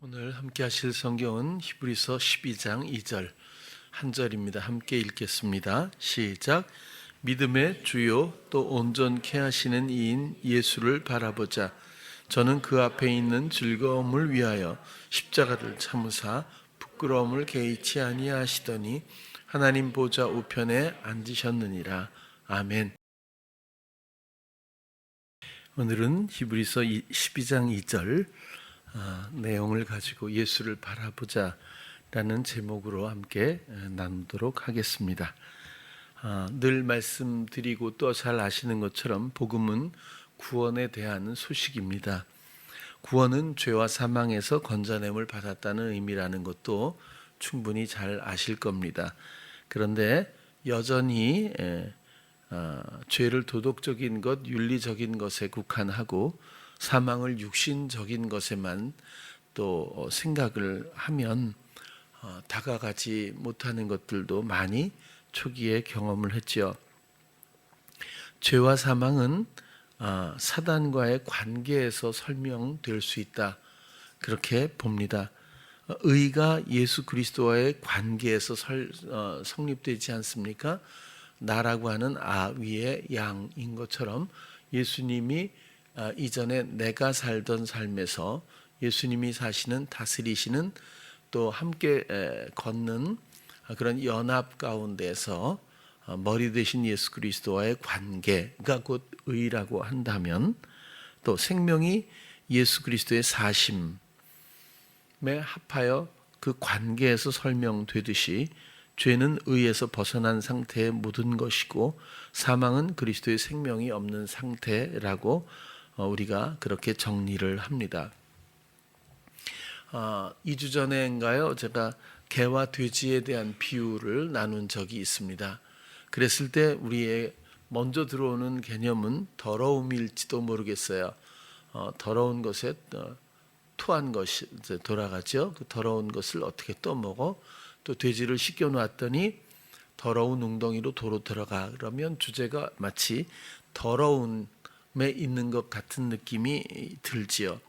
오늘 함께 하실 성경은 히브리서 12장 2절 한 절입니다. 함께 읽겠습니다. 시작. 믿음의 주요 또 온전케 하시는 이인 예수를 바라보자. 저는 그 앞에 있는 즐거움을 위하여 십자가를 참으사 부끄러움을 개의치 아니하시더니 하나님 보좌 우편에 앉으셨느니라. 아멘. 오늘은 히브리서 12장 2절 내용을 가지고 예수를 바라보자 라는 제목으로 함께 나누도록 하겠습니다. 늘 말씀드리고 또 잘 아시는 것처럼 복음은 구원에 대한 소식입니다. 구원은 죄와 사망에서 건져냄을 받았다는 의미라는 것도 충분히 잘 아실 겁니다. 그런데 여전히 죄를 도덕적인 것, 윤리적인 것에 국한하고 사망을 육신적인 것에만 또 생각을 하면 다가가지 못하는 것들도 많이 초기에 경험을 했지요. 죄와 사망은 사단과의 관계에서 설명될 수 있다, 그렇게 봅니다. 의가 예수 그리스도와의 관계에서 성립되지 않습니까? 나라고 하는 위의 양인 것처럼 예수님이 이전에 내가 살던 삶에서 예수님이 사시는, 다스리시는, 또 함께 걷는 그런 연합 가운데서 머리 되신 예수 그리스도와의 관계가 곧 의라고 한다면, 또 생명이 예수 그리스도의 사심에 합하여 그 관계에서 설명되듯이 죄는 의에서 벗어난 상태에 묻은 것이고 사망은 그리스도의 생명이 없는 상태라고 우리가 그렇게 정리를 합니다. 2주 전에인가요? 제가 개와 돼지에 대한 비유를 나눈 적이 있습니다. 그랬을 때 우리의 먼저 들어오는 개념은 더러움일지도 모르겠어요. 더러운 것에 토한 것이 돌아가죠. 그 더러운 것을 어떻게 또 먹어? 또 돼지를 씻겨 놨더니 더러운 웅덩이로 도로 들어가. 그러면 주제가 마치 더러움에 있는 것 같은 느낌이 들지요.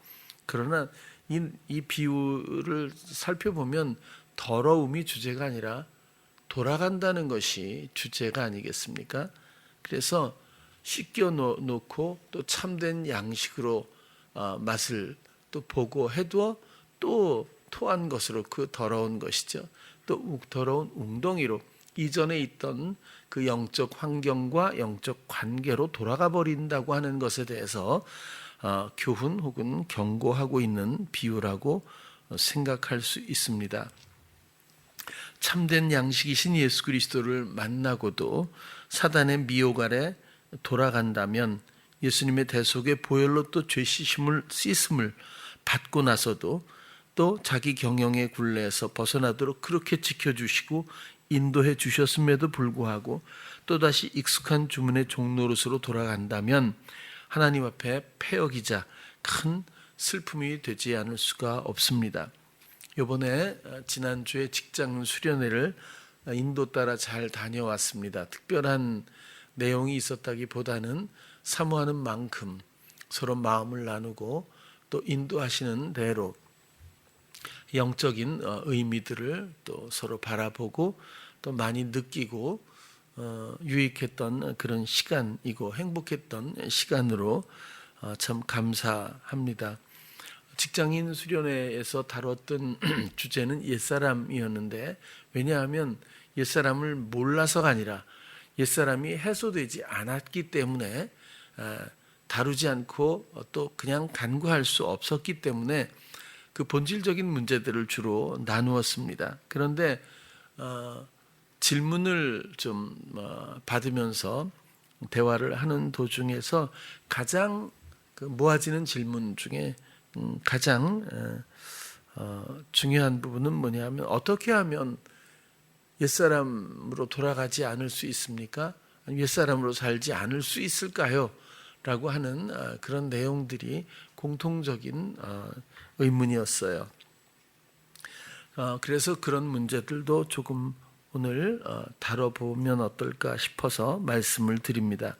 그러나 이 비유를 살펴보면 더러움이 주제가 아니라 돌아간다는 것이 주제가 아니겠습니까? 그래서 씻겨 놓고 또 참된 양식으로 맛을 또 보고 해도 또 토한 것으로 그 더러운 것이죠. 또 더러운 웅덩이로 이전에 있던 그 영적 환경과 영적 관계로 돌아가 버린다고 하는 것에 대해서 교훈 혹은 경고하고 있는 비유라고 생각할 수 있습니다. 참된 양식이신 예수 그리스도를 만나고도 사단의 미혹 아래 돌아간다면 예수님의 대속의 보혈로 또 죄 씻음을 받고 나서도 또 자기 경영의 굴레에서 벗어나도록 그렇게 지켜주시고 인도해 주셨음에도 불구하고 또다시 익숙한 주문의 종노릇으로 돌아간다면 하나님 앞에 패역이자 큰 슬픔이 되지 않을 수가 없습니다. 이번에 지난주에 직장 수련회를 인도 따라 잘 다녀왔습니다. 특별한 내용이 있었다기보다는 사모하는 만큼 서로 마음을 나누고 또 인도하시는 대로 영적인 의미들을 또 서로 바라보고 또 많이 느끼고 유익했던 그런 시간이고 행복했던 시간으로 참 감사합니다. 직장인 수련회에서 다뤘던 주제는 옛사람이었는데, 왜냐하면 옛사람을 몰라서가 아니라 옛사람이 해소되지 않았기 때문에 다루지 않고 또 그냥 간과할 수 없었기 때문에 그 본질적인 문제들을 주로 나누었습니다. 그런데 질문을 좀 받으면서 대화를 하는 도중에서 가장 그 모아지는 질문 중에 가장 중요한 부분은 뭐냐면, 어떻게 하면 옛사람으로 돌아가지 않을 수 있습니까? 옛사람으로 살지 않을 수 있을까요? 라고 하는 그런 내용들이 공통적인 의문이었어요. 그래서 그런 문제들도 조금 오늘 다뤄보면 어떨까 싶어서 말씀을 드립니다.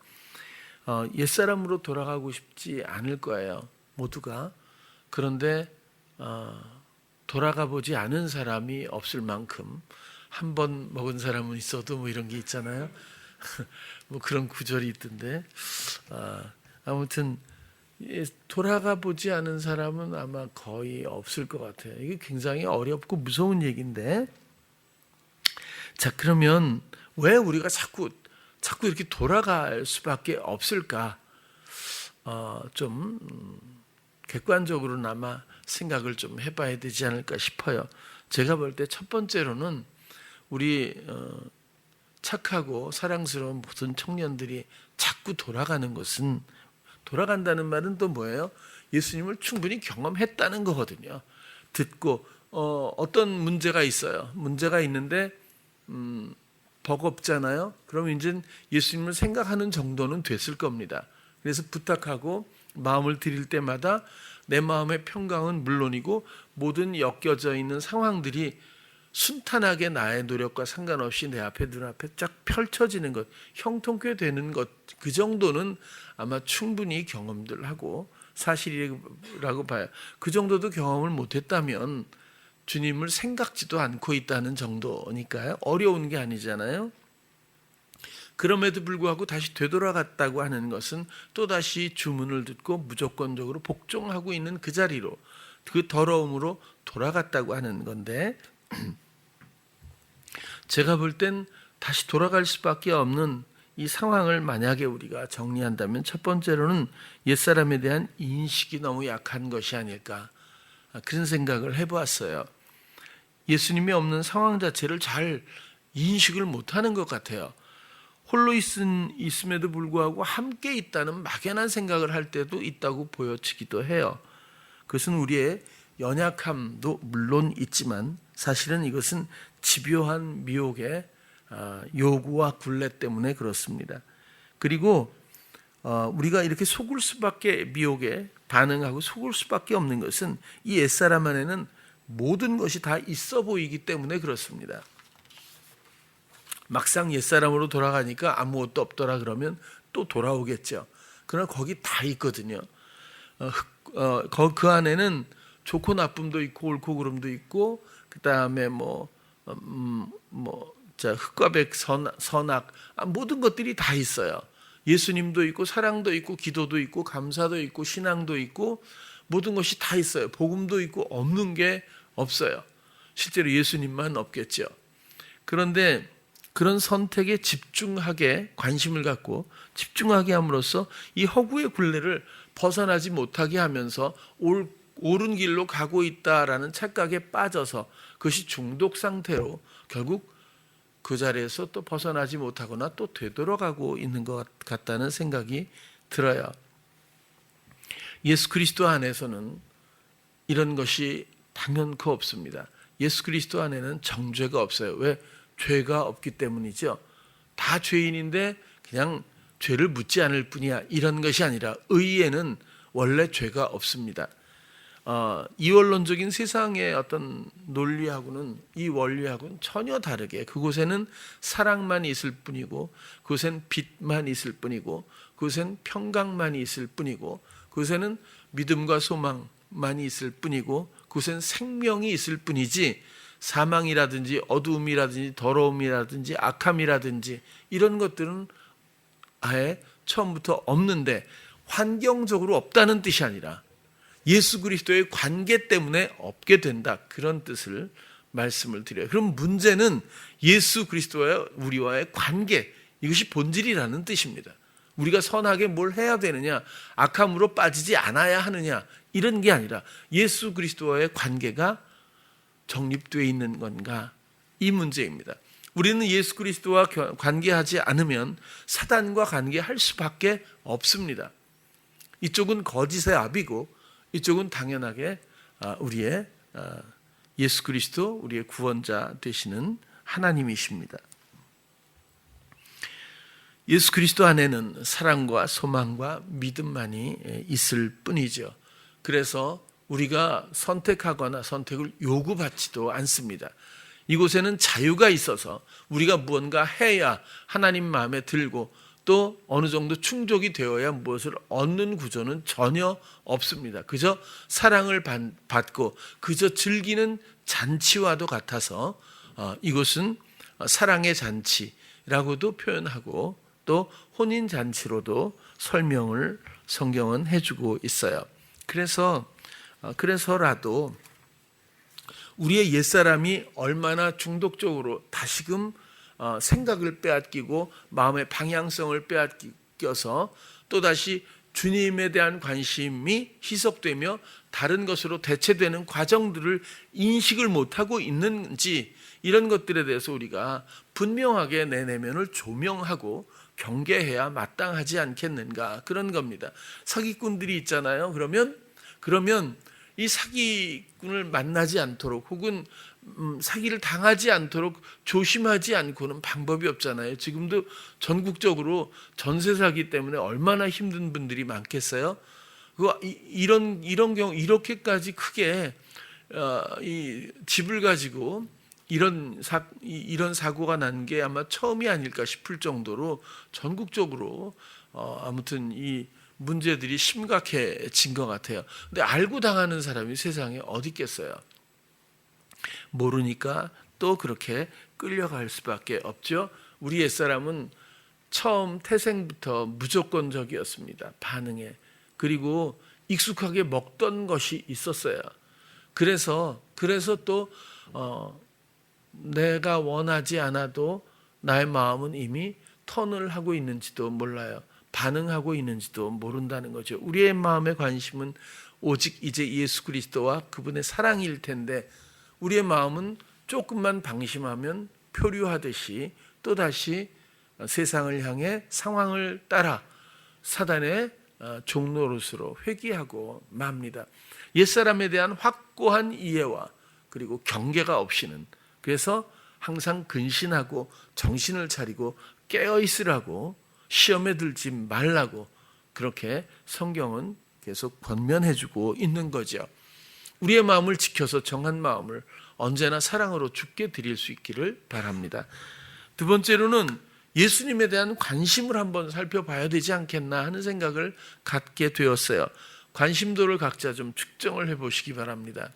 옛사람으로 돌아가고 싶지 않을 거예요, 모두가. 그런데 돌아가 보지 않은 사람이 없을 만큼 한 번 먹은 사람은 있어도 뭐 이런 게 있잖아요. 뭐 그런 구절이 있던데 아무튼 돌아가 보지 않은 사람은 아마 거의 없을 것 같아요. 이게 굉장히 어렵고 무서운 얘기인데, 자 그러면 왜 우리가 자꾸 이렇게 돌아갈 수밖에 없을까? 좀 객관적으로나마 생각을 좀 해봐야 되지 않을까 싶어요. 제가 볼 때 첫 번째로는 우리 착하고 사랑스러운 모든 청년들이 자꾸 돌아가는 것은, 돌아간다는 말은 또 뭐예요? 예수님을 충분히 경험했다는 거거든요. 듣고 어떤 문제가 있어요. 문제가 있는데 버겁잖아요. 그럼 이제 예수님을 생각하는 정도는 됐을 겁니다. 그래서 부탁하고 마음을 드릴 때마다 내 마음의 평강은 물론이고 모든 엮여져 있는 상황들이 순탄하게 나의 노력과 상관없이 내 앞에 눈앞에 쫙 펼쳐지는 것, 형통케 되는 것, 그 정도는 아마 충분히 경험들 하고 사실이라고 봐요. 그 정도도 경험을 못했다면 주님을 생각지도 않고 있다는 정도니까요. 어려운 게 아니잖아요. 그럼에도 불구하고 다시 되돌아갔다고 하는 것은 또다시 주문을 듣고 무조건적으로 복종하고 있는 그 자리로, 그 더러움으로 돌아갔다고 하는 건데, 제가 볼 땐 다시 돌아갈 수밖에 없는 이 상황을 만약에 우리가 정리한다면 첫 번째로는 옛사람에 대한 인식이 너무 약한 것이 아닐까, 그런 생각을 해보았어요. 예수님이 없는 상황 자체를 잘 인식을 못하는 것 같아요. 홀로 있음에도 불구하고 함께 있다는 막연한 생각을 할 때도 있다고 보여지기도 해요. 그것은 우리의 연약함도 물론 있지만 사실은 이것은 집요한 미혹의 요구와 굴레 때문에 그렇습니다. 그리고 우리가 이렇게 속을 수밖에, 미혹에 반응하고 속을 수밖에 없는 것은 이 옛사람 안에는 모든 것이 다 있어 보이기 때문에 그렇습니다. 막상 옛사람으로 돌아가니까 아무것도 없더라 그러면 또 돌아오겠죠. 그러나 거기 다 있거든요. 그 안에는 좋고 나쁨도 있고 옳고 그름도 있고, 그 다음에 흑과 백, 선악, 모든 것들이 다 있어요. 예수님도 있고 사랑도 있고 기도도 있고 감사도 있고 신앙도 있고 모든 것이 다 있어요. 복음도 있고 없는 게 없어요. 실제로 예수님만 없겠죠. 그런데 그런 선택에 집중하게 관심을 갖고 집중하게 함으로써 이 허구의 굴레를 벗어나지 못하게 하면서 옳은 길로 가고 있다라는 착각에 빠져서 그것이 중독 상태로 결국 그 자리에서 또 벗어나지 못하거나 또 되돌아가고 있는 것 같다는 생각이 들어요. 예수 그리스도 안에서는 이런 것이 당연코 없습니다. 예수 그리스도 안에는 정죄가 없어요. 왜? 죄가 없기 때문이죠. 다 죄인인데 그냥 죄를 묻지 않을 뿐이야, 이런 것이 아니라 의에는 원래 죄가 없습니다. 이원론적인 세상의 어떤 논리하고는, 이 원리하고는 전혀 다르게 그곳에는 사랑만 있을 뿐이고, 그곳엔 빛만 있을 뿐이고, 그곳엔 평강만 있을 뿐이고, 그곳에는 믿음과 소망만 있을 뿐이고, 그곳엔 생명이 있을 뿐이지 사망이라든지 어두움이라든지 더러움이라든지 악함이라든지 이런 것들은 아예 처음부터 없는데, 환경적으로 없다는 뜻이 아니라 예수 그리스도의 관계 때문에 없게 된다, 그런 뜻을 말씀을 드려요. 그럼 문제는 예수 그리스도와 우리와의 관계, 이것이 본질이라는 뜻입니다. 우리가 선하게 뭘 해야 되느냐, 악함으로 빠지지 않아야 하느냐, 이런 게 아니라 예수 그리스도와의 관계가 정립되어 있는 건가, 이 문제입니다. 우리는 예수 그리스도와 관계하지 않으면 사단과 관계할 수밖에 없습니다. 이쪽은 거짓의 압이고 이쪽은 당연하게 우리의 예수 그리스도, 우리의 구원자 되시는 하나님이십니다. 예수 그리스도 안에는 사랑과 소망과 믿음만이 있을 뿐이죠. 그래서 우리가 선택하거나 선택을 요구받지도 않습니다. 이곳에는 자유가 있어서 우리가 무언가 해야 하나님 마음에 들고 또 어느 정도 충족이 되어야 무엇을 얻는 구조는 전혀 없습니다. 그저 사랑을 받고 그저 즐기는 잔치와도 같아서 이것은 사랑의 잔치라고도 표현하고 또 혼인 잔치로도 설명을 성경은 해주고 있어요. 그래서라도 우리의 옛사람이 얼마나 중독적으로 다시금 생각을 빼앗기고 마음의 방향성을 빼앗겨서 또다시 주님에 대한 관심이 희석되며 다른 것으로 대체되는 과정들을 인식을 못하고 있는지, 이런 것들에 대해서 우리가 분명하게 내 내면을 조명하고 경계해야 마땅하지 않겠는가, 그런 겁니다. 사기꾼들이 있잖아요. 그러면 이 사기꾼을 만나지 않도록 혹은 사기를 당하지 않도록 조심하지 않고는 방법이 없잖아요. 지금도 전국적으로 전세 사기 때문에 얼마나 힘든 분들이 많겠어요. 이런 경우 이렇게까지 크게 이 집을 가지고 이런 사고가 난 게 아마 처음이 아닐까 싶을 정도로 전국적으로 아무튼 이 문제들이 심각해진 것 같아요. 근데 알고 당하는 사람이 세상에 어디 있겠어요? 모르니까 또 그렇게 끌려갈 수밖에 없죠. 우리 옛사람은 처음 태생부터 무조건적이었습니다. 반응에. 그리고 익숙하게 먹던 것이 있었어요. 그래서 또 내가 원하지 않아도 나의 마음은 이미 턴을 하고 있는지도 몰라요. 반응하고 있는지도 모른다는 거죠. 우리의 마음의 관심은 오직 이제 예수 그리스도와 그분의 사랑일 텐데, 우리의 마음은 조금만 방심하면 표류하듯이 또다시 세상을 향해 상황을 따라 사단의 종노릇으로 회귀하고 맙니다. 옛사람에 대한 확고한 이해와 그리고 경계가 없이는, 그래서 항상 근신하고 정신을 차리고 깨어 있으라고, 시험에 들지 말라고 그렇게 성경은 계속 권면해주고 있는 거죠. 우리의 마음을 지켜서 정한 마음을 언제나 사랑으로 주께 드릴 수 있기를 바랍니다. 두 번째로는 예수님에 대한 관심을 한번 살펴봐야 되지 않겠나 하는 생각을 갖게 되었어요. 관심도를 각자 좀 측정을 해보시기 바랍니다.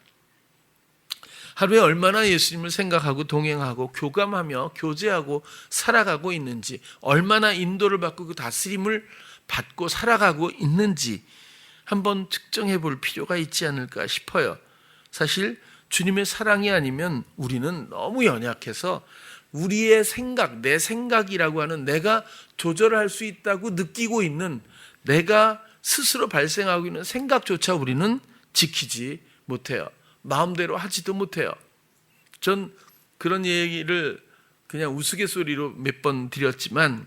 하루에 얼마나 예수님을 생각하고 동행하고 교감하며 교제하고 살아가고 있는지, 얼마나 인도를 받고 그 다스림을 받고 살아가고 있는지 한번 측정해 볼 필요가 있지 않을까 싶어요. 사실 주님의 사랑이 아니면 우리는 너무 연약해서 우리의 생각, 내 생각이라고 하는 내가 조절할 수 있다고 느끼고 있는, 내가 스스로 발생하고 있는 생각조차 우리는 지키지 못해요. 마음대로 하지도 못해요. 전 그런 얘기를 그냥 우스갯소리로 몇 번 드렸지만,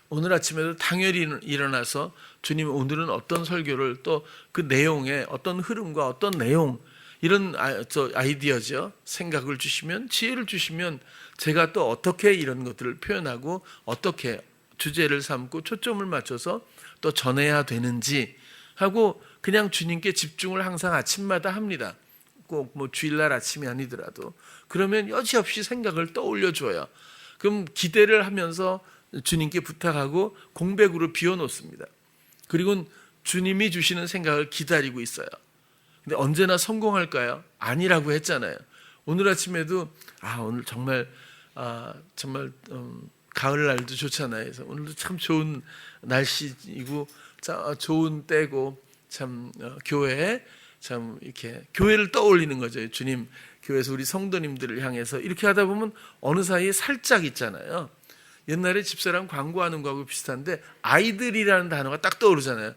오늘 아침에도 당연히 일어나서 주님 오늘은 어떤 설교를, 또 그 내용에 어떤 흐름과 어떤 내용, 이런 아이디어죠. 생각을 주시면, 지혜를 주시면 제가 또 어떻게 이런 것들을 표현하고 어떻게 주제를 삼고 초점을 맞춰서 또 전해야 되는지 하고 그냥 주님께 집중을 항상 아침마다 합니다. 꼭 뭐 주일날 아침이 아니더라도. 그러면 여지없이 생각을 떠올려 줘요. 그럼 기대를 하면서 주님께 부탁하고 공백으로 비워놓습니다. 그리고 주님이 주시는 생각을 기다리고 있어요. 근데 언제나 성공할까요? 아니라고 했잖아요. 오늘 아침에도 오늘 정말 가을날도 좋잖아요. 그래서 오늘도 참 좋은 날씨이고 좋은 때고 참 교회에 참 이렇게 교회를 떠올리는 거죠. 주님 교회에서 우리 성도님들을 향해서 이렇게 하다 보면 어느 사이에 살짝 있잖아요. 옛날에 집사람 광고하는 거하고 비슷한데 아이들이라는 단어가 딱 떠오르잖아요.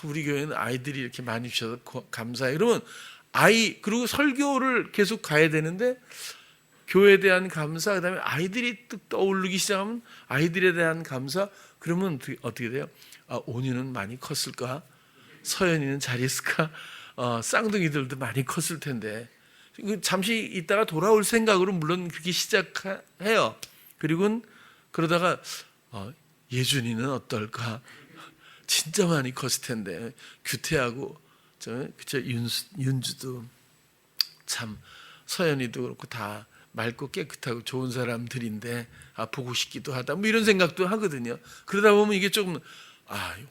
우리 교회는 아이들이 이렇게 많이 주셔서 감사해. 그러면 그리고 설교를 계속 가야 되는데 교회에 대한 감사, 그다음에 아이들이 뚝 떠오르기 시작하면 아이들에 대한 감사, 그러면 어떻게 돼요? 온유는 많이 컸을까? 서연이는 잘 있을까? 쌍둥이들도 많이 컸을 텐데. 잠시 있다가 돌아올 생각으로 물론 그렇게 시작해요. 그리고 그러다가 예준이는 어떨까? 진짜 많이 컸을 텐데. 규태하고 그쵸? 윤주도 참, 서연이도 그렇고 다 맑고 깨끗하고 좋은 사람들인데 보고 싶기도 하다 뭐 이런 생각도 하거든요. 그러다 보면 이게 조금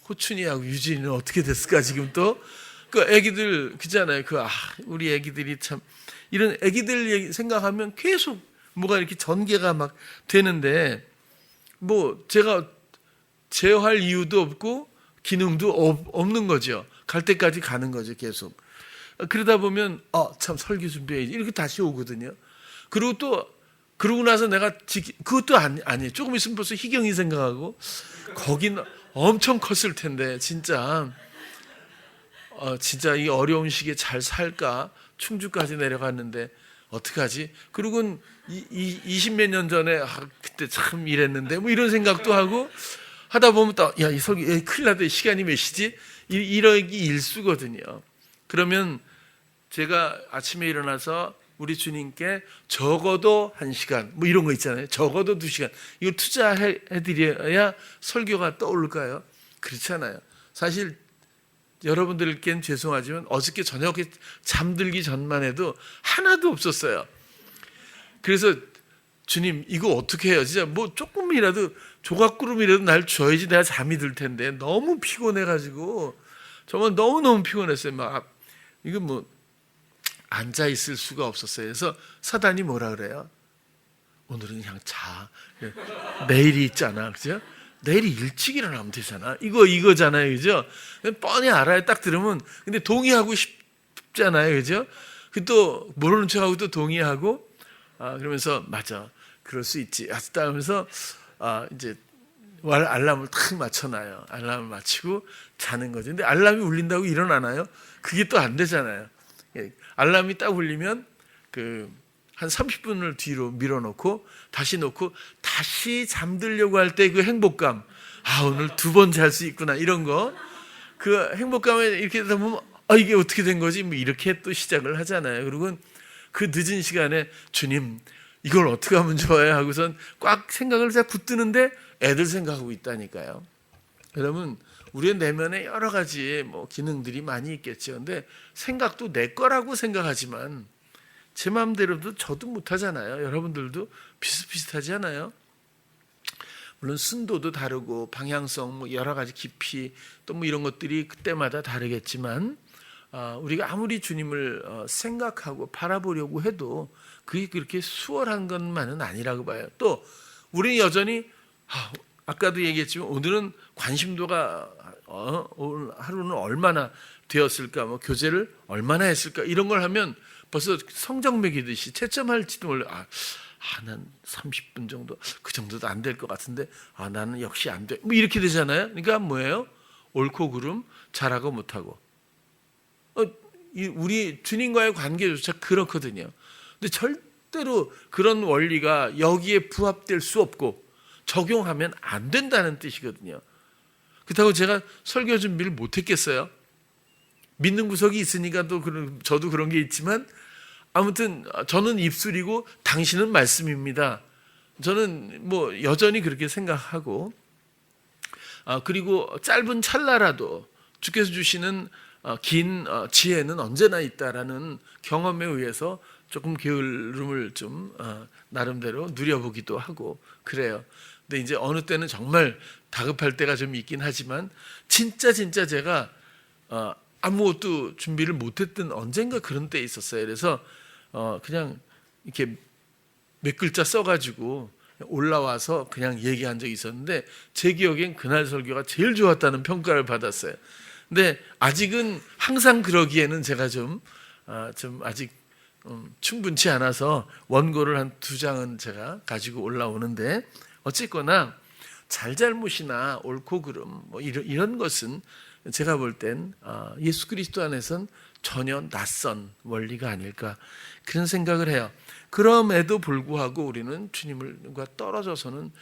호춘이하고 유진이는 어떻게 됐을까 지금 또 그 애기들 그잖아요. 우리 애기들이 참 이런 애기들 얘기 생각하면 계속 뭐가 이렇게 전개가 막 되는데 뭐 제가 제어할 이유도 없고 기능도 없는 거죠. 갈 때까지 가는 거죠, 계속. 그러다 보면 참 설교 준비해야지 이렇게 다시 오거든요. 그리고 또 그러고 나서 내가 그것도 아니에요. 조금 있으면 벌써 희경이 생각하고 거긴 엄청 컸을 텐데 진짜 진짜 이 어려운 시기에 잘 살까? 충주까지 내려갔는데 어떡하지? 그리고는 20몇 년 전에 그때 참 이랬는데 뭐 이런 생각도 하고 하다 보면 또 이 설교 큰일 났다. 시간이 몇 시지? 이러기 일수거든요. 그러면 제가 아침에 일어나서 우리 주님께 적어도 1시간 뭐 이런 거 있잖아요. 적어도 2시간 이거 투자해드려야 설교가 떠오를까요? 그렇잖아요. 사실 여러분들께는 죄송하지만 어저께 저녁에 잠들기 전만 해도 하나도 없었어요. 그래서 주님 이거 어떻게 해요? 진짜 뭐 조금이라도 조각구름이라도 날 줘야지 내가 잠이 들 텐데 너무 피곤해가지고 정말 너무너무 피곤했어요. 막 이거 뭐 앉아 있을 수가 없었어요. 그래서 사단이 뭐라 그래요? 오늘은 그냥 자. 내일이 있잖아, 그죠? 내일이 일찍 일어나면 되잖아. 이거잖아요, 그죠? 뻔히 알아요. 딱 들으면 근데 동의하고 싶잖아요, 그죠? 또 모르는 척하고 또 동의하고 그러면서 맞아, 그럴 수 있지. 하면서 이제 알람을 탁 맞춰놔요. 알람을 맞추고 자는 거죠. 근데 알람이 울린다고 일어나나요? 그게 또 안 되잖아요. 알람이 딱 울리면 한 30분을 뒤로 밀어놓고 다시 놓고 다시 잠들려고 할 때 그 행복감, 오늘 2번 잘 수 있구나 이런 거, 그 행복감에 이렇게 되다 보면 이게 어떻게 된 거지? 뭐 이렇게 또 시작을 하잖아요. 그리고 그 늦은 시간에 주님 이걸 어떻게 하면 좋아요? 하고선 꽉 생각을 다 붙드는데 애들 생각하고 있다니까요. 여러분 우리의 내면에 여러 가지 뭐 기능들이 많이 있겠죠. 근데 생각도 내 거라고 생각하지만 제 마음대로도 저도 못하잖아요. 여러분들도 비슷비슷하지 않아요? 물론 순도도 다르고 방향성, 뭐 여러 가지 깊이 또 뭐 이런 것들이 그때마다 다르겠지만 우리가 아무리 주님을 생각하고 바라보려고 해도 그게 그렇게 수월한 것만은 아니라고 봐요. 또 우리는 여전히 아까도 얘기했지만 오늘은 관심도가 오늘 하루는 얼마나 되었을까, 뭐 교제를 얼마나 했을까 이런 걸 하면 벌써 성적 매기듯이 채점할지도 몰라. 난 30분 정도, 그 정도도 안 될 것 같은데 나는 역시 안 돼. 뭐 이렇게 되잖아요. 그러니까 뭐예요? 옳고 그름, 잘하고 못하고. 우리 주님과의 관계조차 그렇거든요. 근데 절대로 그런 원리가 여기에 부합될 수 없고 적용하면 안 된다는 뜻이거든요. 그렇다고 제가 설교 준비를 못했겠어요? 믿는 구석이 있으니까 또 저도 그런 게 있지만 아무튼 저는 입술이고 당신은 말씀입니다. 저는 뭐 여전히 그렇게 생각하고 그리고 짧은 찰나라도 주께서 주시는 긴 지혜는 언제나 있다라는 경험에 의해서 조금 게으름을 좀 나름대로 누려보기도 하고 그래요. 근데 이제 어느 때는 정말 다급할 때가 좀 있긴 하지만 진짜 제가 아무것도 준비를 못했던 언젠가 그런 때 있었어요. 그래서 그냥 이렇게 몇 글자 써가지고 올라와서 그냥 얘기한 적이 있었는데 제 기억엔 그날 설교가 제일 좋았다는 평가를 받았어요. 근데 아직은 항상 그러기에는 제가 좀 아직 충분치 않아서 원고를 한 2장은 제가 가지고 올라오는데 어쨌거나 잘잘못이나 옳고 그름 뭐 이런 것은 제가 볼 땐 예수 그리스도 안에선 전혀 낯선 원리가 아닐까 그런 생각을 해요. 그럼에도 불구하고 우리는 주님과 떨어져서는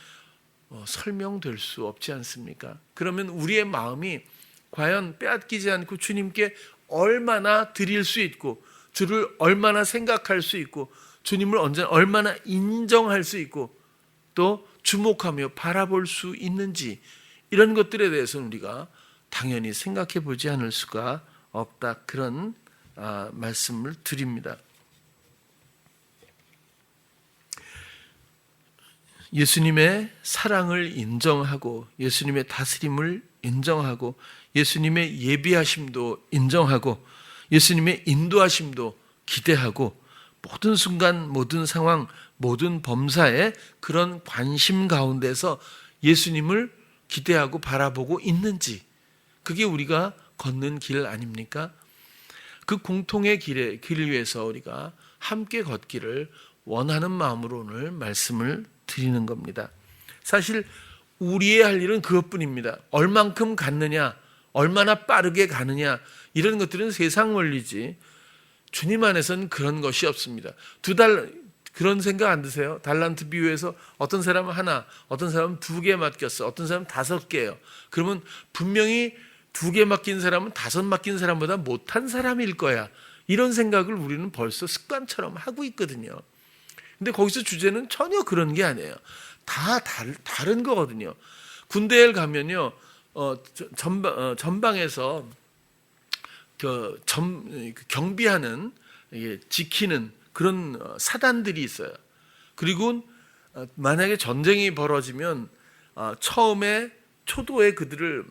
설명될 수 없지 않습니까? 그러면 우리의 마음이 과연 빼앗기지 않고 주님께 얼마나 드릴 수 있고 주를 얼마나 생각할 수 있고 주님을 언제나 얼마나 인정할 수 있고 또 주목하며 바라볼 수 있는지 이런 것들에 대해서는 우리가 당연히 생각해 보지 않을 수가 없다. 그런 말씀을 드립니다. 예수님의 사랑을 인정하고 예수님의 다스림을 인정하고 예수님의 예비하심도 인정하고 예수님의 인도하심도 기대하고 모든 순간 모든 상황 모든 범사에 그런 관심 가운데서 예수님을 기대하고 바라보고 있는지, 그게 우리가 걷는 길 아닙니까? 그 공통의 길 위해서 우리가 함께 걷기를 원하는 마음으로 오늘 말씀을 드리는 겁니다. 사실 우리의 할 일은 그것뿐입니다. 얼만큼 갔느냐, 얼마나 빠르게 가느냐, 이런 것들은 세상 원리지 주님 안에서는 그런 것이 없습니다. 그런 생각 안 드세요? 달란트 비유에서 어떤 사람은 하나, 어떤 사람은 2개 맡겼어, 어떤 사람은 5개예요. 그러면 분명히 2개 맡긴 사람은 5 맡긴 사람보다 못한 사람일 거야. 이런 생각을 우리는 벌써 습관처럼 하고 있거든요. 근데 거기서 주제는 전혀 그런 게 아니에요. 다 다른 거거든요. 군대에 가면요, 전방에서 경비하는, 지키는 그런 사단들이 있어요. 그리고 만약에 전쟁이 벌어지면 처음에 초도에 그들을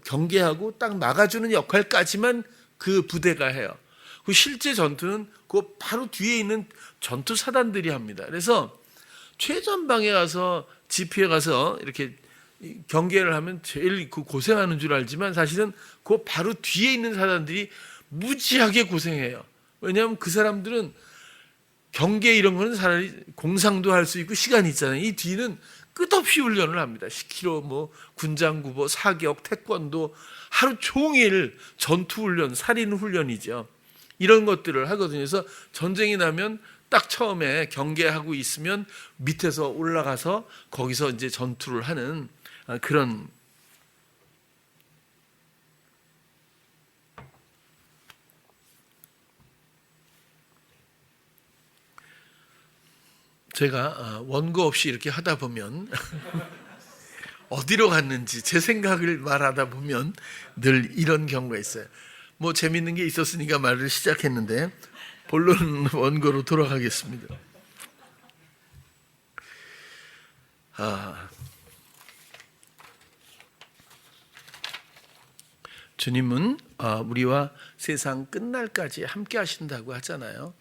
경계하고 딱 막아주는 역할까지만 그 부대가 해요. 그 실제 전투는 그 바로 뒤에 있는 전투 사단들이 합니다. 그래서 최전방에 가서 지피에 가서 이렇게 경계를 하면 제일 그 고생하는 줄 알지만 사실은 그 바로 뒤에 있는 사단들이 무지하게 고생해요. 왜냐하면 그 사람들은 경계 이런 거는 차라리 공상도 할 수 있고 시간이 있잖아요. 이 뒤는 끝없이 훈련을 합니다. 10km, 군장구보, 사격, 태권도, 하루 종일 전투 훈련, 살인 훈련이죠. 이런 것들을 하거든요. 그래서 전쟁이 나면 딱 처음에 경계하고 있으면 밑에서 올라가서 거기서 이제 전투를 하는 그런, 제가 원고 없이 이렇게 하다 보면 어디로 갔는지 제 생각을 말하다 보면 늘 이런 경우가 있어요. 뭐 재밌는 게 있었으니까 말을 시작했는데 본론 원고로 돌아가겠습니다. 주님은 우리와 세상 끝날까지 함께 하신다고 하잖아요.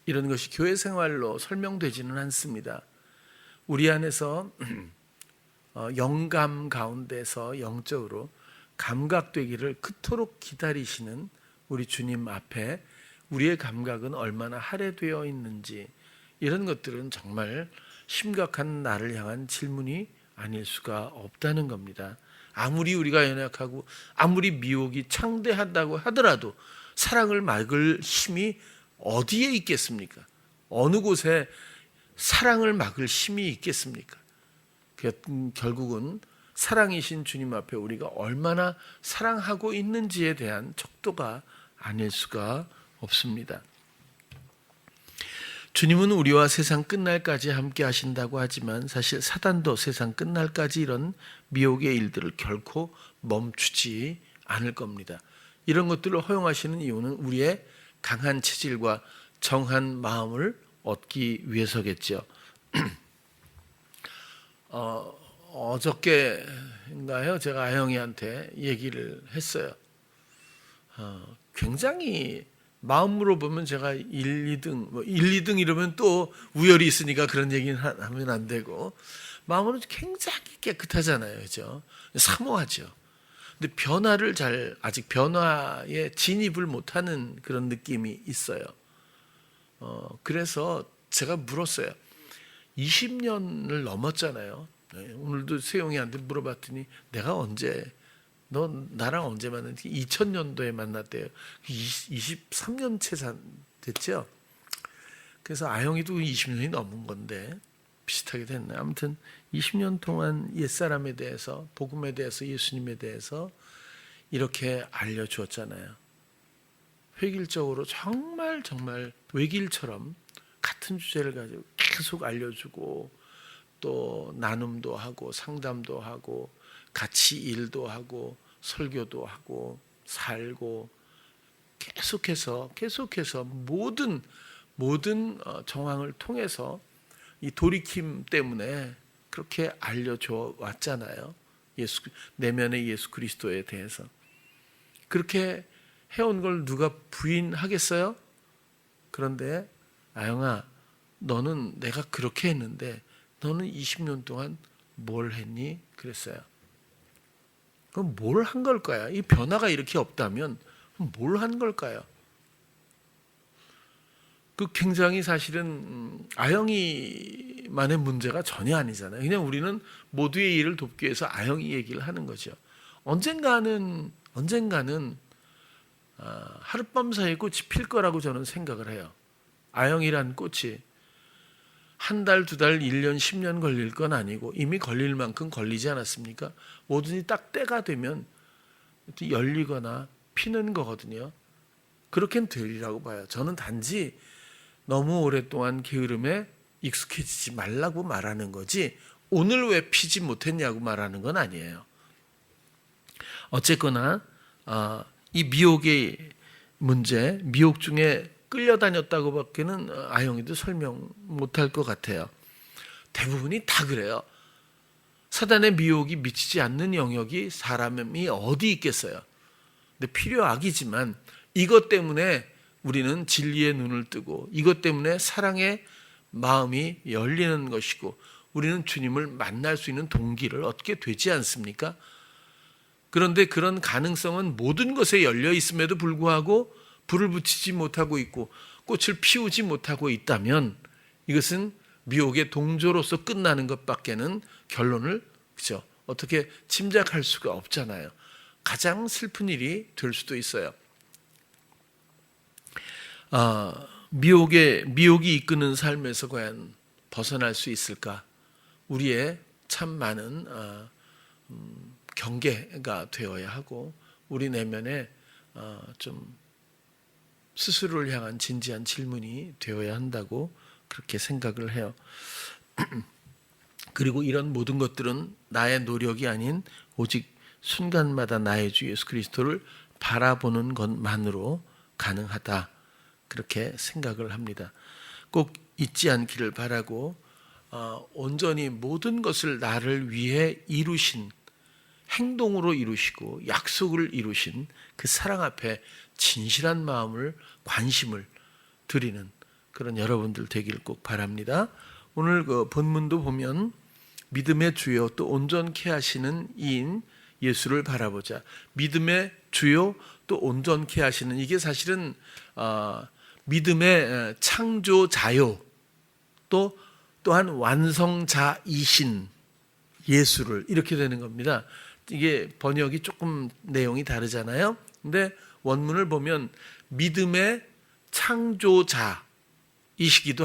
이런 것이 교회 생활로 설명되지는 않습니다. 우리 안에서 영감 가운데서 영적으로 감각되기를 그토록 기다리시는 우리 주님 앞에 우리의 감각은 얼마나 할애되어 있는지, 이런 것들은 정말 심각한 나를 향한 질문이 아닐 수가 없다는 겁니다. 아무리 우리가 연약하고 아무리 미혹이 창대하다고 하더라도 사랑을 막을 힘이 어디에 있겠습니까? 어느 곳에 사랑을 막을 힘이 있겠습니까? 결국은 사랑이신 주님 앞에 우리가 얼마나 사랑하고 있는지에 대한 척도가 아닐 수가 없습니다. 주님은 우리와 세상 끝날까지 함께 하신다고 하지만 사실 사단도 세상 끝날까지 이런 미혹의 일들을 결코 멈추지 않을 겁니다. 이런 것들을 허용하시는 이유는 우리의 강한 체질과 정한 마음을 얻기 위해서겠죠. 어저께인가요? 제가 아영이한테 얘기를 했어요. 굉장히 마음으로 보면 제가 1, 2등, 1, 2등 이러면 또 우열이 있으니까 그런 얘기는 하면 안 되고, 마음으로 굉장히 깨끗하잖아요. 그죠? 사모하죠. 근데 아직 변화에 진입을 못하는 그런 느낌이 있어요. 그래서 제가 물었어요. 20년을 넘었잖아요. 오늘도 세용이한테 물어봤더니 너 나랑 언제 만났지? 2000년도에 만났대요. 23년 차 됐죠. 그래서 아영이도 20년이 넘은 건데 비슷하게 됐네. 아무튼 20년 동안 옛사람에 대해서, 복음에 대해서, 예수님에 대해서 이렇게 알려주었잖아요. 획일적으로 정말 외길처럼 같은 주제를 가지고 계속 알려주고, 또 나눔도 하고 상담도 하고 같이 일도 하고 설교도 하고 살고, 계속해서 모든 정황을 통해서 이 돌이킴 때문에 그렇게 알려줘 왔잖아요. 내면의 예수 그리스도에 대해서. 그렇게 해온 걸 누가 부인하겠어요? 그런데 아영아, 너는 내가 그렇게 했는데 너는 20년 동안 뭘 했니? 그랬어요. 그럼 뭘 한 걸까요? 이 변화가 이렇게 없다면 뭘 한 걸까요? 그 굉장히 사실은 아영이만의 문제가 전혀 아니잖아요. 그냥 우리는 모두의 일을 돕기 위해서 아영이 얘기를 하는 거죠. 언젠가는 하룻밤 사이에 꽃이 필 거라고 저는 생각을 해요. 아영이란 꽃이 한 달, 두 달, 1년, 10년 걸릴 건 아니고 이미 걸릴 만큼 걸리지 않았습니까? 뭐든지 딱 때가 되면 열리거나 피는 거거든요. 그렇게는 되리라고 봐요. 저는 단지 너무 오랫동안 게으름에 익숙해지지 말라고 말하는 거지 오늘 왜 피지 못했냐고 말하는 건 아니에요. 어쨌거나 이 미혹의 문제, 미혹 중에 끌려다녔다고밖에는 아영이도 설명 못할 것 같아요. 대부분이 다 그래요. 사단의 미혹이 미치지 않는 영역이 사람이 어디 있겠어요. 근데 필요악이지만 이것 때문에 우리는 진리의 눈을 뜨고 이것 때문에 사랑의 마음이 열리는 것이고 우리는 주님을 만날 수 있는 동기를 얻게 되지 않습니까? 그런데 그런 가능성은 모든 것에 열려 있음에도 불구하고 불을 붙이지 못하고 있고 꽃을 피우지 못하고 있다면 이것은 미혹의 동조로서 끝나는 것밖에는 결론을 그죠? 어떻게 짐작할 수가 없잖아요. 가장 슬픈 일이 될 수도 있어요. 미혹이 이끄는 삶에서 과연 벗어날 수 있을까? 우리의 참 많은 경계가 되어야 하고 우리 내면에 좀 스스로를 향한 진지한 질문이 되어야 한다고 그렇게 생각을 해요. 그리고 이런 모든 것들은 나의 노력이 아닌 오직 순간마다 나의 주 예수 그리스도를 바라보는 것만으로 가능하다. 그렇게 생각을 합니다. 꼭 잊지 않기를 바라고 온전히 모든 것을 나를 위해 이루신 행동으로 이루시고 약속을 이루신 그 사랑 앞에 진실한 마음을 관심을 드리는 그런 여러분들 되길 꼭 바랍니다. 오늘 그 본문도 보면 믿음의 주요 또 온전케 하시는 이인 예수를 바라보자. 믿음의 주요 또 온전케 하시는 이게 사실은 믿음의 창조자요 또한 완성자이신 예수를 이렇게 되는 겁니다. 이게 번역이 조금 내용이 다르잖아요. 근데 원문을 보면 믿음의 창조자이시기도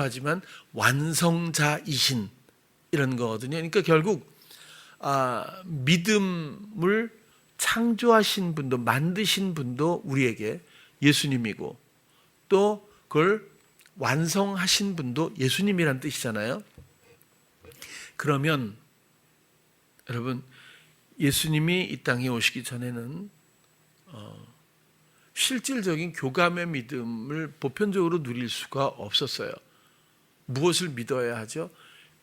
하지만 완성자이신 이런 거거든요. 그러니까 결국 믿음을 창조하신 분도 만드신 분도 우리에게 예수님이고 또 그걸 완성하신 분도 예수님이란 뜻이잖아요. 그러면 여러분 예수님이 이 땅에 오시기 전에는 실질적인 교감의 믿음을 보편적으로 누릴 수가 없었어요. 무엇을 믿어야 하죠?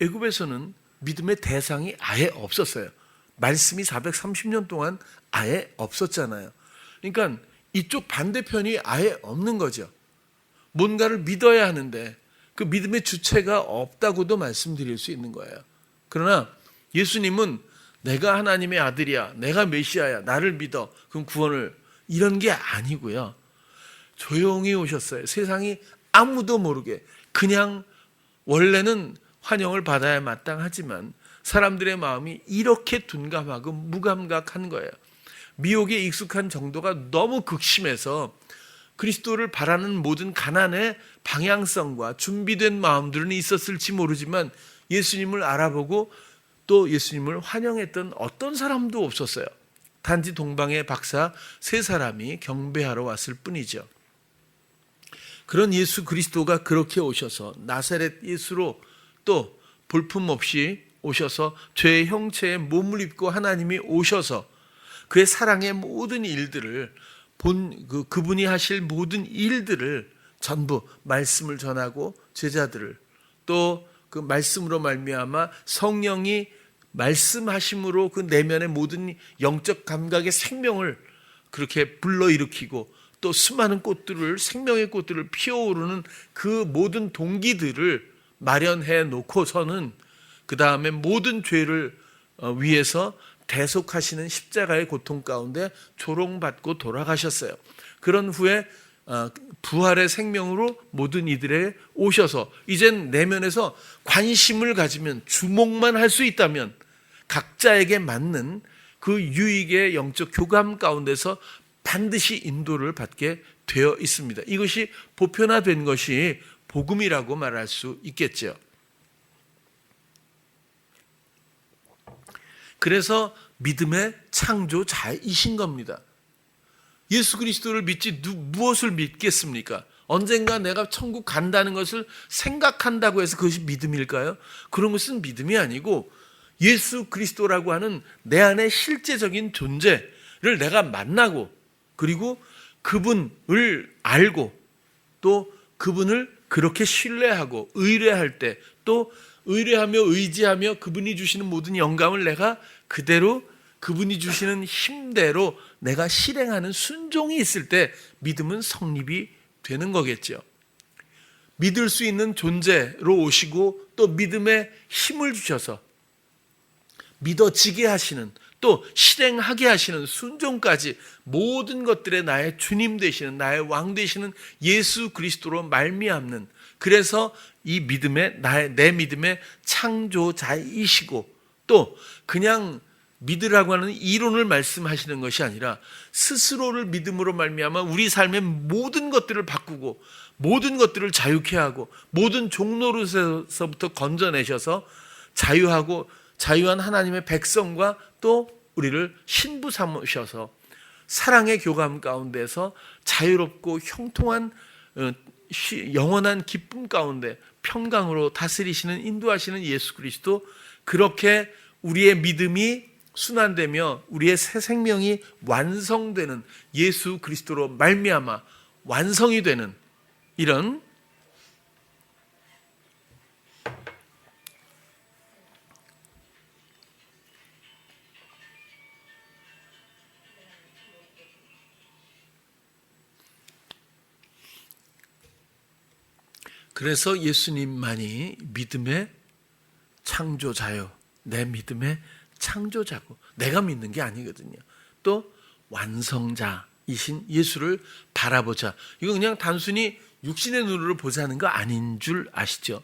애굽에서는 믿음의 대상이 아예 없었어요. 말씀이 430년 동안 아예 없었잖아요. 그러니까 이쪽 반대편이 아예 없는 거죠. 뭔가를 믿어야 하는데 그 믿음의 주체가 없다고도 말씀드릴 수 있는 거예요. 그러나 예수님은 내가 하나님의 아들이야, 내가 메시아야, 나를 믿어, 그럼 구원을 이런 게 아니고요. 조용히 오셨어요. 세상이 아무도 모르게 그냥 원래는 환영을 받아야 마땅하지만 사람들의 마음이 이렇게 둔감하고 무감각한 거예요. 미혹에 익숙한 정도가 너무 극심해서 그리스도를 바라는 모든 가난의 방향성과 준비된 마음들은 있었을지 모르지만 예수님을 알아보고 또 예수님을 환영했던 어떤 사람도 없었어요. 단지 동방의 박사 3사람이 경배하러 왔을 뿐이죠. 그런 예수 그리스도가 그렇게 오셔서 나사렛 예수로 또 볼품없이 오셔서 죄의 형체에 몸을 입고 하나님이 오셔서 그의 사랑의 모든 일들을 그분이 하실 모든 일들을 전부 말씀을 전하고 제자들을 또 그 말씀으로 말미암아 성령이 말씀하심으로 그 내면의 모든 영적 감각의 생명을 그렇게 불러일으키고 또 수많은 꽃들을 생명의 꽃들을 피어오르는 그 모든 동기들을 마련해 놓고서는 그 다음에 모든 죄를 위해서 대속하시는 십자가의 고통 가운데 조롱받고 돌아가셨어요. 그런 후에 부활의 생명으로 모든 이들에 오셔서 이젠 내면에서 관심을 가지면 주목만 할 수 있다면 각자에게 맞는 그 유익의 영적 교감 가운데서 반드시 인도를 받게 되어 있습니다. 이것이 보편화된 것이 복음이라고 말할 수 있겠죠. 그래서 믿음의 창조자이신 겁니다. 예수 그리스도를 믿지 무엇을 믿겠습니까? 언젠가 내가 천국 간다는 것을 생각한다고 해서 그것이 믿음일까요? 그런 것은 믿음이 아니고 예수 그리스도라고 하는 내 안에 실제적인 존재를 내가 만나고 그리고 그분을 알고 또 그분을 그렇게 신뢰하고 의뢰할 때 또 의뢰하며 의지하며 그분이 주시는 모든 영감을 내가 그대로 그분이 주시는 힘대로 내가 실행하는 순종이 있을 때 믿음은 성립이 되는 거겠죠. 믿을 수 있는 존재로 오시고 또 믿음의 힘을 주셔서 믿어지게 하시는 또 실행하게 하시는 순종까지 모든 것들에 나의 주님 되시는 나의 왕 되시는 예수 그리스도로 말미암는 그래서 이 믿음의 내 믿음의 창조자이시고 또 그냥 믿으라고 하는 이론을 말씀하시는 것이 아니라 스스로를 믿음으로 말미암아 우리 삶의 모든 것들을 바꾸고 모든 것들을 자유케 하고 모든 종노릇에서부터 건져내셔서 자유한 하나님의 백성과 또 우리를 신부 삼으셔서 사랑의 교감 가운데서 자유롭고 형통한 영원한 기쁨 가운데 평강으로 다스리시는 인도하시는 예수 그리스도 그렇게 우리의 믿음이 순환되며 우리의 새 생명이 완성되는 예수 그리스도로 말미암아 완성이 되는 이런 그래서 예수님만이 믿음의 창조자요. 내 믿음의 창조자고 내가 믿는 게 아니거든요. 또 완성자이신 예수를 바라보자. 이거 그냥 단순히 육신의 눈으로 보자는 거 아닌 줄 아시죠?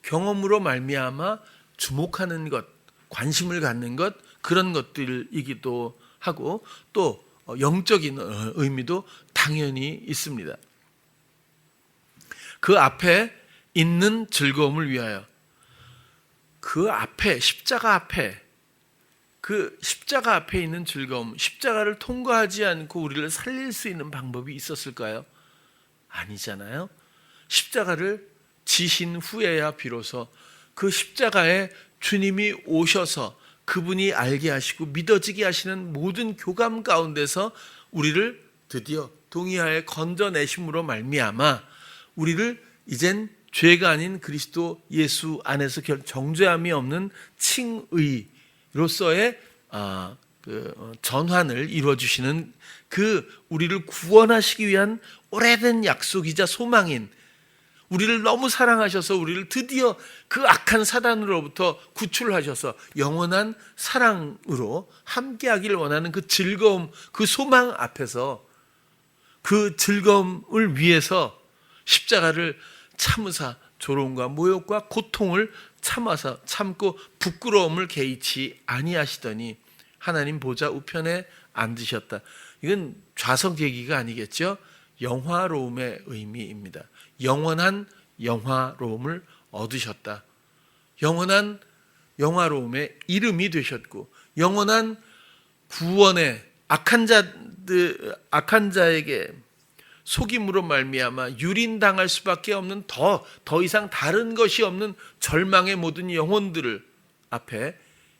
경험으로 말미암아 주목하는 것, 관심을 갖는 것 그런 것들이기도 하고 또 영적인 의미도 당연히 있습니다. 그 앞에 있는 즐거움을 위하여 그 앞에 십자가 앞에 있는 즐거움, 십자가를 통과하지 않고 우리를 살릴 수 있는 방법이 있었을까요? 아니잖아요. 십자가를 지신 후에야 비로소 그 십자가에 주님이 오셔서 그분이 알게 하시고 믿어지게 하시는 모든 교감 가운데서 우리를 드디어 동의하에 건져내심으로 말미암아 우리를 이젠 죄가 아닌 그리스도 예수 안에서 정죄함이 없는 칭의로서의 전환을 이루어주시는 그 우리를 구원하시기 위한 오래된 약속이자 소망인 우리를 너무 사랑하셔서 우리를 드디어 그 악한 사단으로부터 구출하셔서 영원한 사랑으로 함께하기를 원하는 그 즐거움, 그 소망 앞에서 그 즐거움을 위해서 십자가를 참으사 조롱과 모욕과 고통을 참고 부끄러움을 개의치 아니하시더니 하나님 보좌 우편에 앉으셨다. 이건 좌석 얘기가 아니겠죠? 영화로움의 의미입니다. 영원한 영화로움을 얻으셨다. 영원한 영화로움의 이름이 되셨고 영원한 구원의 악한 자에게 속임으로 말미암아 유린당할 수밖에 없는 더 이상 다른 것이 없는 절망의 모든 영혼들을 앞에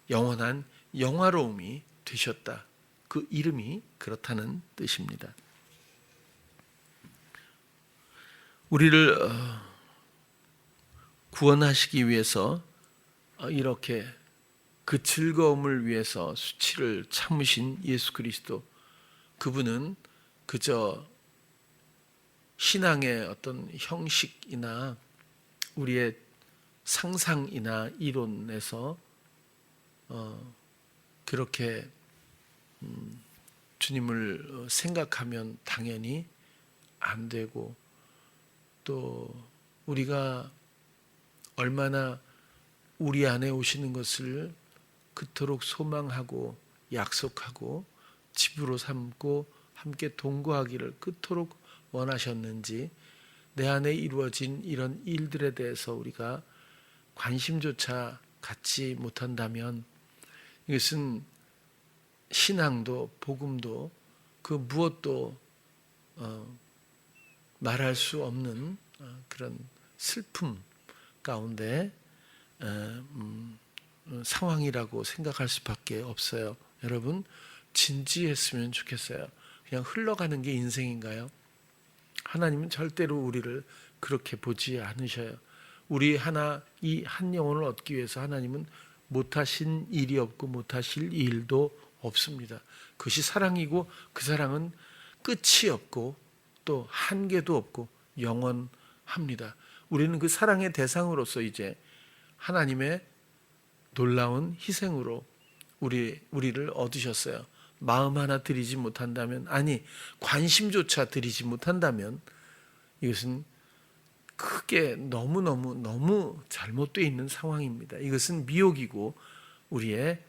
영원한 영화로움이 되셨다. 그 이름이 그렇다는 뜻입니다. 우리를 구원하시기 위해서 이렇게 그 즐거움을 위해서 수치를 참으신 예수 그리스도, 그분은 그저 신앙의 어떤 형식이나 우리의 상상이나 이론에서 그렇게 주님을 생각하면 당연히 안 되고, 또 우리가 얼마나 우리 안에 오시는 것을 그토록 소망하고 약속하고 집으로 삼고 함께 동거하기를 그토록 원하셨는지, 내 안에 이루어진 이런 일들에 대해서 우리가 관심조차 갖지 못한다면 이것은 신앙도 복음도 그 무엇도 말할 수 없는 그런 슬픔 가운데 상황이라고 생각할 수밖에 없어요. 여러분, 진지했으면 좋겠어요. 그냥 흘러가는 게 인생인가요? 하나님은 절대로 우리를 그렇게 보지 않으셔요. 우리 이 한 영혼을 얻기 위해서 하나님은 못하신 일이 없고 못하실 일도 없습니다. 그것이 사랑이고, 그 사랑은 끝이 없고 또 한계도 없고 영원합니다. 우리는 그 사랑의 대상으로서 이제 하나님의 놀라운 희생으로 우리를 얻으셨어요. 마음 하나 드리지 못한다면, 아니 관심조차 드리지 못한다면 이것은 크게 너무 잘못되어 있는 상황입니다. 이것은 미혹이고 우리의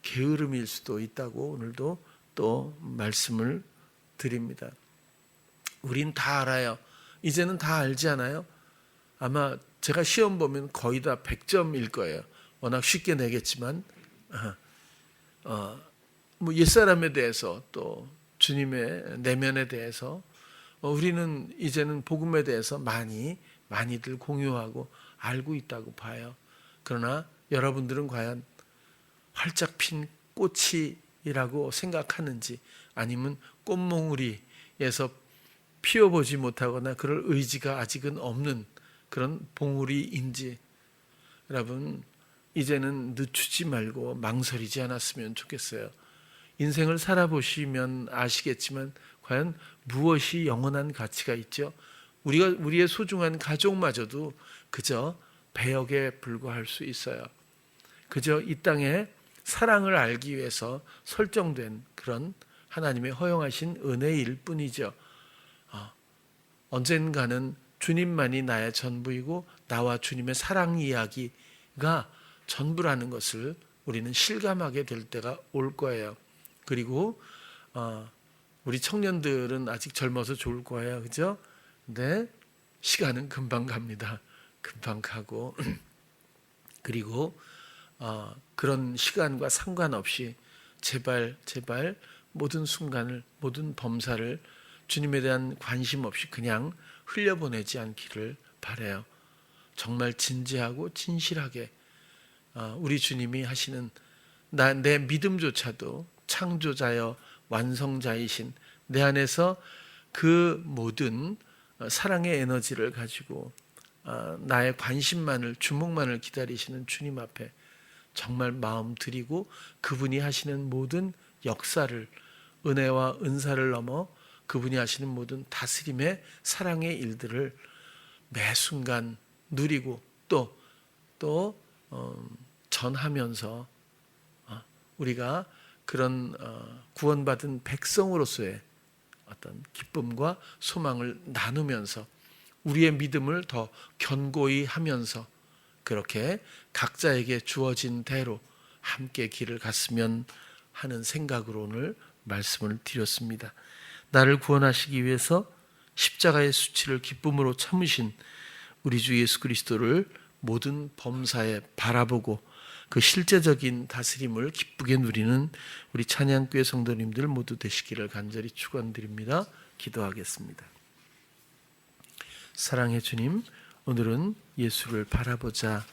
게으름일 수도 있다고 오늘도 또 말씀을 드립니다. 우린 다 알아요. 이제는 다 알지 않아요? 아마 제가 시험 보면 거의 다 100점일 거예요. 워낙 쉽게 내겠지만 뭐 옛사람에 대해서 또 주님의 내면에 대해서 우리는 이제는 복음에 대해서 많이들 공유하고 알고 있다고 봐요. 그러나 여러분들은 과연 활짝 핀 꽃이라고 생각하는지, 아니면 꽃몽우리에서 피워보지 못하거나 그럴 의지가 아직은 없는 그런 봉우리인지, 여러분 이제는 늦추지 말고 망설이지 않았으면 좋겠어요. 인생을 살아보시면 아시겠지만 과연 무엇이 영원한 가치가 있죠? 우리의 소중한 가족마저도 그저 배역에 불과할 수 있어요. 그저 이 땅에 사랑을 알기 위해서 설정된 그런 하나님의 허용하신 은혜일 뿐이죠. 언젠가는 주님만이 나의 전부이고 나와 주님의 사랑 이야기가 전부라는 것을 우리는 실감하게 될 때가 올 거예요. 그리고 우리 청년들은 아직 젊어서 좋을 거예요, 그죠? 근데 시간은 금방 갑니다. 금방 가고 그리고 그런 시간과 상관없이 제발 모든 순간을, 모든 범사를 주님에 대한 관심 없이 그냥 흘려보내지 않기를 바라요. 정말 진지하고 진실하게 우리 주님이 하시는 내 믿음조차도 창조자여 완성자이신 내 안에서 그 모든 사랑의 에너지를 가지고 나의 관심만을, 주목만을 기다리시는 주님 앞에 정말 마음 드리고 그분이 하시는 모든 역사를, 은혜와 은사를 넘어 그분이 하시는 모든 다스림의 사랑의 일들을 매 순간 누리고 또 전하면서 우리가 그런 구원받은 백성으로서의 어떤 기쁨과 소망을 나누면서 우리의 믿음을 더 견고히 하면서 그렇게 각자에게 주어진 대로 함께 길을 갔으면 하는 생각으로 오늘 말씀을 드렸습니다. 나를 구원하시기 위해서 십자가의 수치를 기쁨으로 참으신 우리 주 예수 그리스도를 모든 범사에 바라보고 그 실제적인 다스림을 기쁘게 누리는 우리 찬양교회 성도님들 모두 되시기를 간절히 축원드립니다. 기도하겠습니다. 사랑의 주님, 오늘은 예수를 바라보자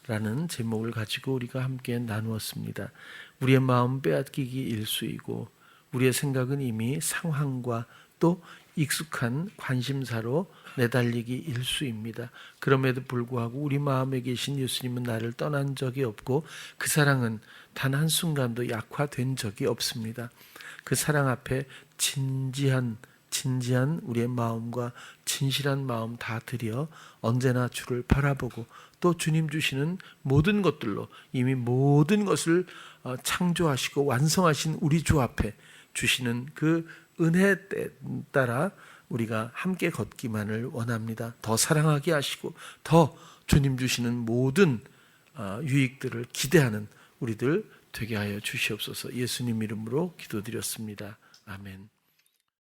라는 제목을 가지고 우리가 함께 나누었습니다. 우리의 마음 빼앗기기 일쑤이고 우리의 생각은 이미 상황과 또 익숙한 관심사로 내달리기 일수입니다. 그럼에도 불구하고 우리 마음에 계신 예수님은 나를 떠난 적이 없고 그 사랑은 단 한순간도 약화된 적이 없습니다. 그 사랑 앞에 진지한 우리의 마음과 진실한 마음 다 드려 언제나 주를 바라보고 또 주님 주시는 모든 것들로 이미 모든 것을 창조하시고 완성하신 우리 주 앞에 주시는 그 은혜에 따라 우리가 함께 걷기만을 원합니다. 더 사랑하게 하시고 더 주님 주시는 모든 유익들을 기대하는 우리들 되게 하여 주시옵소서. 예수님 이름으로 기도드렸습니다. 아멘.